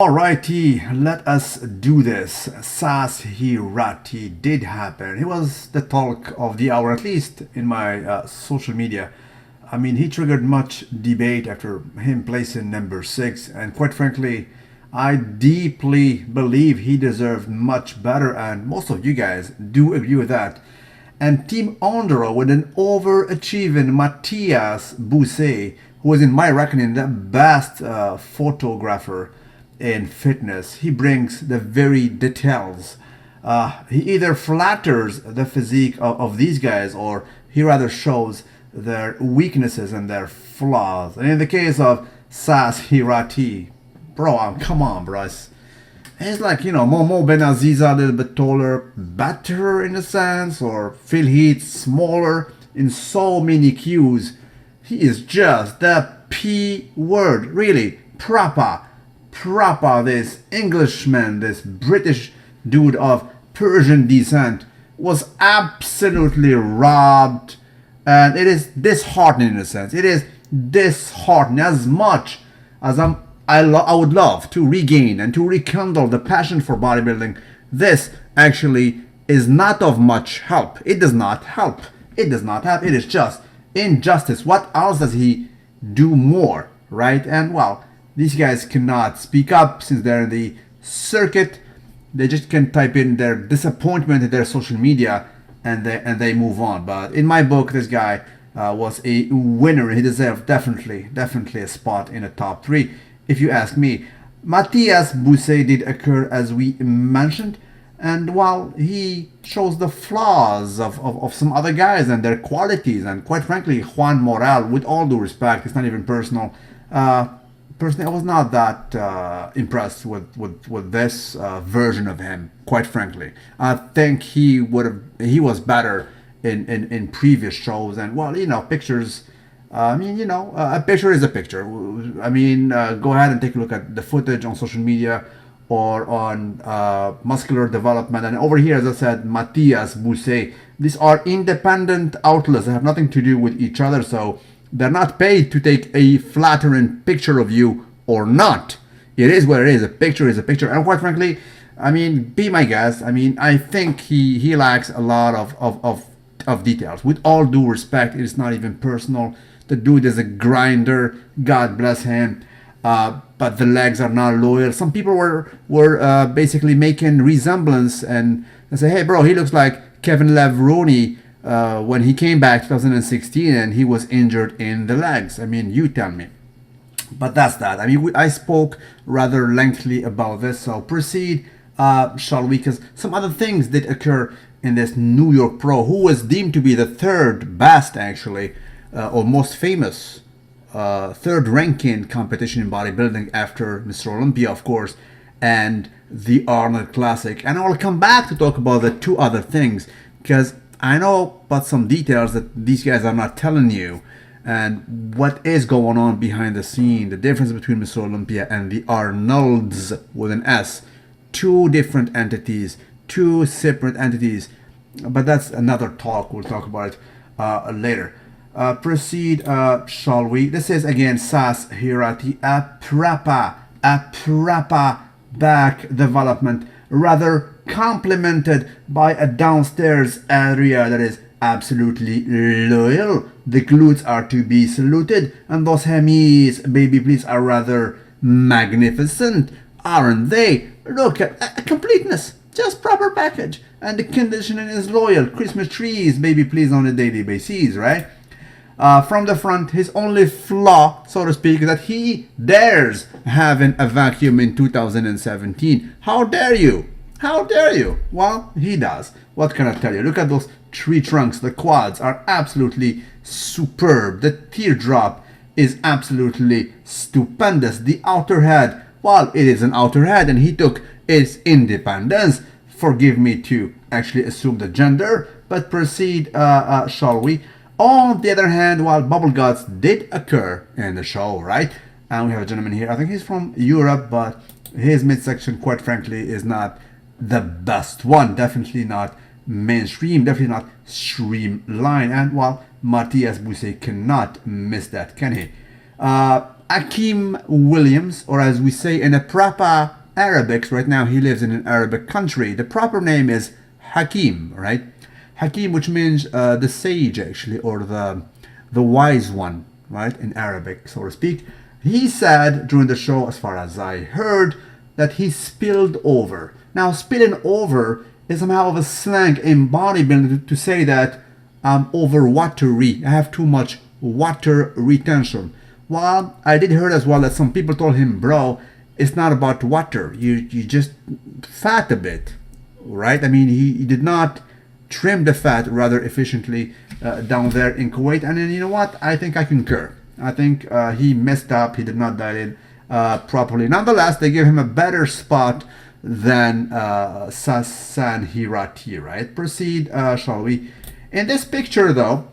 Alrighty, let us do this. Sas Hirati did happen. He was the talk of the hour, at least in my social media. I mean, he triggered much debate after him placing number six, and quite frankly, I deeply believe he deserved much better, and most of you guys do agree with that. And Team Andorra with an overachieving Matthias Bousset, who is, in my reckoning, the best photographer in fitness. He brings the very details. He either flatters the physique of these guys, or he rather shows their weaknesses and their flaws. And in the case of Sas Hirati, bro, come on, bro. It's like, Momo Benaziza a little bit taller, better in a sense, or Phil Heath smaller in so many cues. He is just the P word, really. Proper, this Englishman, this British dude of Persian descent, was absolutely robbed. And it is disheartening in a sense. It is disheartening as much as I would love to regain and to rekindle the passion for bodybuilding. This actually is not of much help. It does not help. It does not help. It is just injustice. What else does he do more, right? And well, these guys cannot speak up since they're in the circuit. They just can type in their disappointment in their social media and they move on. But in my book, this guy was a winner. He deserved definitely a spot in the top three, if you ask me. Matthias Bousset did occur, as we mentioned, and while he shows the flaws of some other guys and their qualities, and quite frankly, Juan Morel, with all due respect, it's not even personal. Personally, I was not that impressed with this version of him. Quite frankly, I think he was better in previous shows. And well, pictures. A picture is a picture. I mean, go ahead and take a look at the footage on social media or on muscular development. And over here, as I said, Matthias Bousset. These are independent outlets. They have nothing to do with each other. So they're not paid to take a flattering picture of you or not. It is what it is. A picture is a picture. And quite frankly, I mean, be my guest. I mean, I think he lacks a lot of details. With all due respect, it is not even personal. The dude is a grinder. God bless him. But the legs are not loyal. Some people were basically making resemblance and say, hey, bro, he looks like Kevin Levroni when he came back 2016 and he was injured in the legs. I mean, you tell me. But that's that. I mean, I spoke rather lengthily about this, so proceed, shall we? Because some other things did occur in this New York Pro, who was deemed to be the third best, actually, or most famous, third ranking competition in bodybuilding after Mr. Olympia, of course, and the Arnold Classic. And I'll come back to talk about the two other things, because I know about some details that these guys are not telling you, and what is going on behind the scene, the difference between Mr. Olympia and the Arnolds with an S. Two different entities, two separate entities, but that's another talk. We'll talk about it later. Proceed, shall we? This is again Sas Hirati, a proper back development, rather complemented by a downstairs area that is absolutely loyal. The glutes are to be saluted, and those hemis, baby please, are rather magnificent, aren't they? Look at a completeness, just proper package, and the conditioning is loyal. Christmas trees, baby please, on a daily basis, right? From the front, his only flaw, so to speak, is that he dares having a vacuum in 2017. How dare you? How dare you? Well, he does. What can I tell you? Look at those tree trunks. The quads are absolutely superb. The teardrop is absolutely stupendous. The outer head, well, it is an outer head, and he took its independence. Forgive me to actually assume the gender, but proceed, shall we? On the other hand, while bubble guts did occur in the show, right? And we have a gentleman here. I think he's from Europe, but his midsection, quite frankly, is not the best one. Definitely not mainstream. Definitely not streamline. And while Matthias Bousset cannot miss that, can he? Hakeem Williams, or as we say in a proper Arabic, right now he lives in an Arabic country. The proper name is Hakim, right? Hakim, which means the sage, actually, or the wise one, right, in Arabic, so to speak. He said during the show, as far as I heard, that he spilled over. Now, spilling over is somehow of a slang in bodybuilding to say that I'm over watery. I have too much water retention. Well, I did hear as well that some people told him, bro, it's not about water. You just fat a bit, right? I mean, he did not trim the fat rather efficiently down there in Kuwait. And then, you know what? I think I concur. I think he messed up. He did not dial in properly. Nonetheless, they gave him a better spot than Sasan Hirati, right? Proceed, shall we? In this picture, though,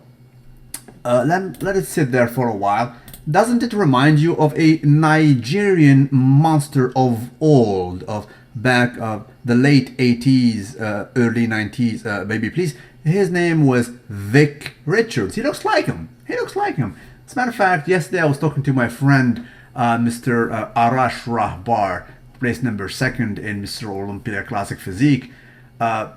let it sit there for a while. Doesn't it remind you of a Nigerian monster of old, of back of the late 80s, early 90s, baby please? His name was Vic Richards. He looks like him. He looks like him. As a matter of fact, yesterday I was talking to my friend, Mr. Arash Rahbar, placed number 2nd in Mr. Olympia Classic Physique.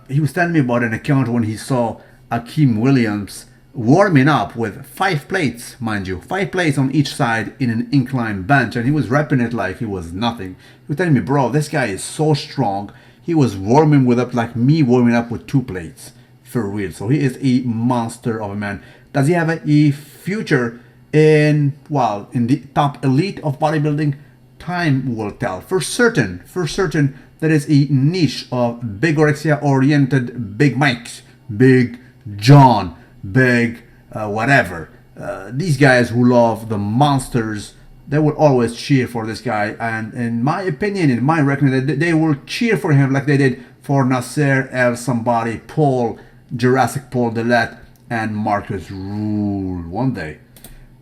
He was telling me about an account when he saw Hakeem Williams warming up with 5 plates, mind you, 5 plates on each side in an incline bench, and he was repping it like he was nothing. He was telling me, bro, this guy is so strong. He was warming with up like me warming up with 2 plates, for real. So he is a monster of a man. Does he have a future in, well, in the top elite of bodybuilding? Time will tell. For certain, there is a niche of bigorexia oriented Big Mikes, Big John, Big whatever. These guys who love the monsters, they will always cheer for this guy. And in my opinion, in my reckoning, they will cheer for him like they did for Nasser El Somebody, Paul, Jurassic Paul Delet, and Marcus Rule one day.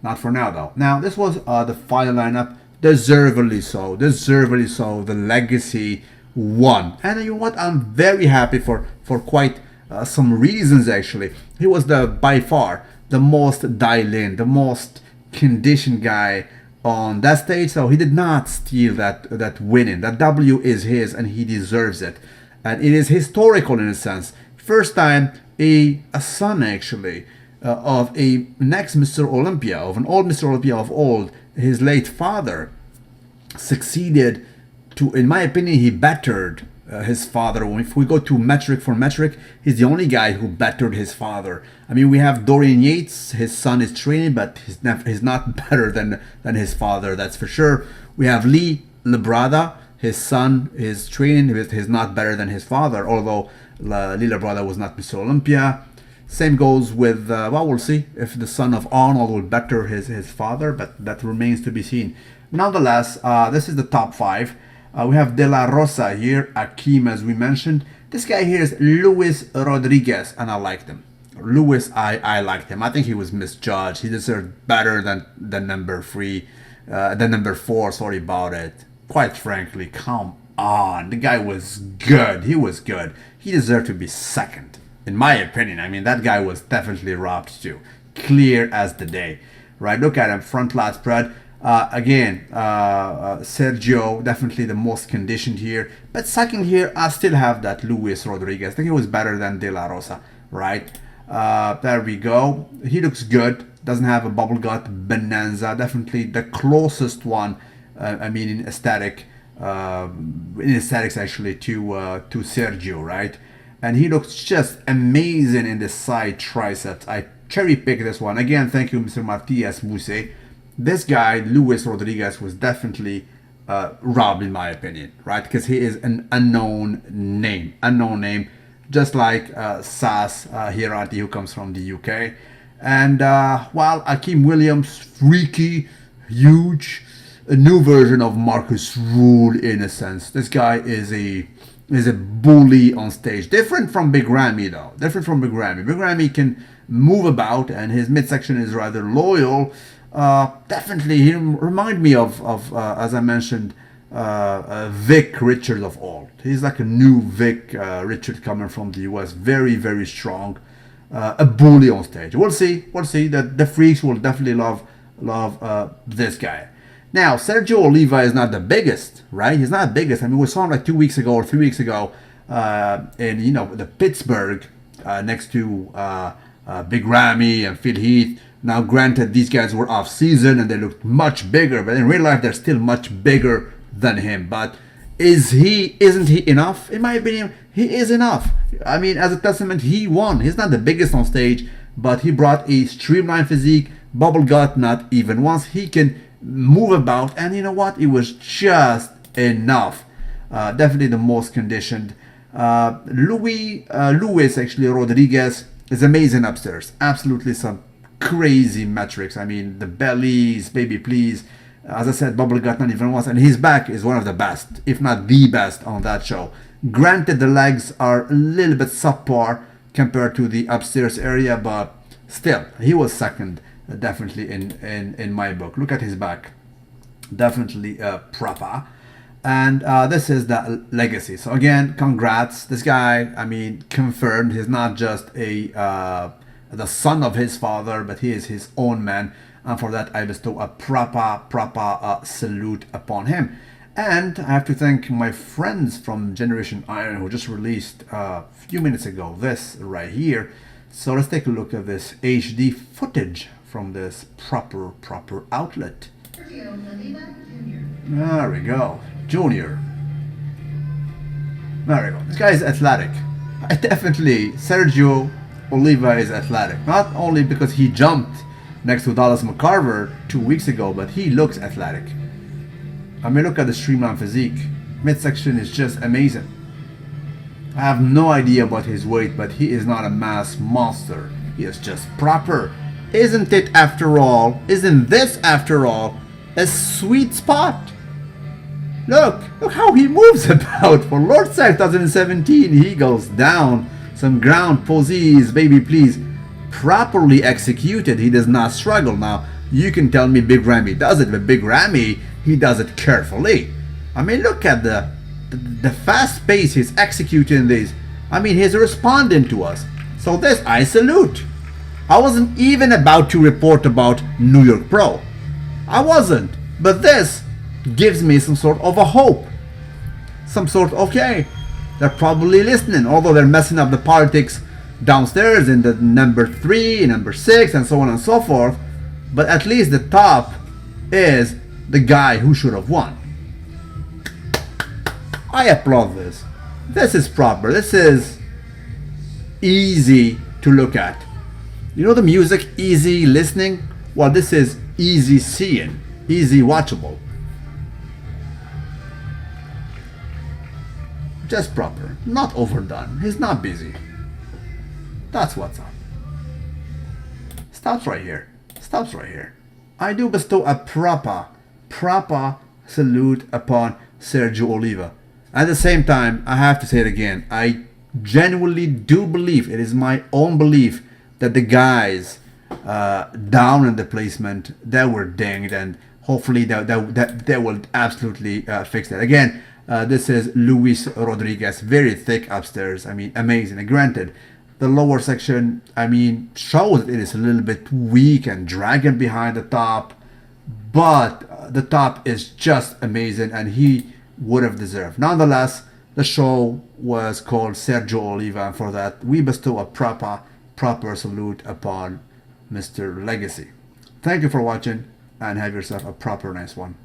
Not for now, though. Now, this was the final lineup. Deservedly so. Deservedly so. The legacy won. And you know what? I'm very happy for quite some reasons, actually. He was by far the most dialed in, the most conditioned guy on that stage. So he did not steal that winning. That W is his, and he deserves it. And it is historical in a sense. First time a son, actually, of a next Mr. Olympia, of an old Mr. Olympia of old, his late father, succeeded to, in my opinion, he bettered his father. If we go to metric for metric, he's the only guy who bettered his father. I mean, we have Dorian Yates, his son is training, but he's not better than his father, that's for sure. We have Lee Labrada, his son is training, he's not better than his father, although Lee Labrada was not Mr. Olympia. Same goes with, well, we'll see if the son of Arnold will better his father, but that remains to be seen. Nonetheless, this is the top 5. We have De La Rosa here, Hakeem, as we mentioned. This guy here is Luis Rodriguez, and I liked him. Luis, I liked him. I think he was misjudged. He deserved better than number 4, sorry about it. Quite frankly, come on. The guy was good. He was good. He deserved to be 2nd. In my opinion, I mean, that guy was definitely robbed too. Clear as the day, right? Look at him, front lat spread. Again, Sergio, definitely the most conditioned here. But second here, I still have that Luis Rodriguez. I think he was better than De La Rosa, right? There we go. He looks good. Doesn't have a bubble gut bonanza. Definitely the closest one, I mean, in aesthetics actually, to Sergio, right? And he looks just amazing in the side triceps. I cherry picked this one. Again, thank you, Mr. Matias Muse. This guy, Luis Rodriguez, was definitely robbed, in my opinion, right? Because he is an unknown name. Just like Sas Hirati, who comes from the UK. And, while Hakeem Williams, freaky, huge, a new version of Marcus Rule, in a sense. This guy is a bully on stage. Different from Big Ramy, though. Big Ramy can move about, and his midsection is rather loyal. Definitely, he reminds me of as I mentioned, Vic Richards of old. He's like a new Vic Richards coming from the US. Very, very strong. A bully on stage. We'll see. That the freaks will definitely love this guy. Now, Sergio Oliva is not the biggest, right? He's not the biggest. I mean, we saw him like 2 weeks ago or 3 weeks ago in, the Pittsburgh next to Big Ramy and Phil Heath. Now, granted, these guys were off season and they looked much bigger, but in real life, they're still much bigger than him. But isn't he enough? In my opinion, he is enough. I mean, as a testament, he won. He's not the biggest on stage, but he brought a streamlined physique, bubble gut, not even once. He can move about, and you know what? It was just enough. Definitely the most conditioned. Luis actually Rodriguez is amazing upstairs. Absolutely some crazy metrics. I mean, the bellies, baby please. As I said, bubble gut not even once, and his back is one of the best, if not the best, on that show. Granted, the legs are a little bit subpar compared to the upstairs area, but still, he was second, definitely in my book. Look at his back, definitely proper. And this is the legacy. So again, congrats. This guy, I mean, confirmed he's not just the son of his father, but he is his own man. And for that, I bestow a proper salute upon him. And I have to thank my friends from Generation Iron who just released a few minutes ago this right here. So let's take a look at this HD footage from this proper outlet. Sergio Oliva Jr. There we go. Junior. There we go. This guy is athletic. Sergio Oliva is athletic. Not only because he jumped next to Dallas McCarver 2 weeks ago, but he looks athletic. I mean, look at the streamlined physique. Midsection is just amazing. I have no idea about his weight, but he is not a mass monster. He is just proper. Isn't this after all a sweet spot? Look how he moves about. For Lord's sake, 2017, he goes down. Some ground poses, baby please. Properly executed, he does not struggle. Now, you can tell me Big Ramy does it, but Big Ramy, he does it carefully. I mean, look at the fast pace he's executing these. I mean, he's responding to us. So this, I salute. I wasn't even about to report about New York Pro. I wasn't. But this gives me some sort of a hope. Some sort of, okay, they're probably listening, although they're messing up the politics downstairs in the number 3, number 6, and so on and so forth. But at least the top is the guy who should have won. I applaud this. This is proper. This is easy to look at. You know the music, easy listening? Well, this is easy seeing, easy watchable. Just proper, not overdone. He's not busy. That's what's up. Stops right here. I do bestow a proper salute upon Sergio Oliva. At the same time, I have to say it again. I genuinely do believe, it is my own belief, that the guys down in the placement, they were dinged, and hopefully they will absolutely fix that. Again, this is Luis Rodriguez, very thick upstairs. I mean, amazing. And granted, the lower section, I mean, shows it is a little bit weak and dragging behind the top, but the top is just amazing, and he would have deserved. Nonetheless, the show was called Sergio Oliva, and for that, we bestow a proper salute upon Mr. Legacy. Thank you for watching, and have yourself a proper nice one.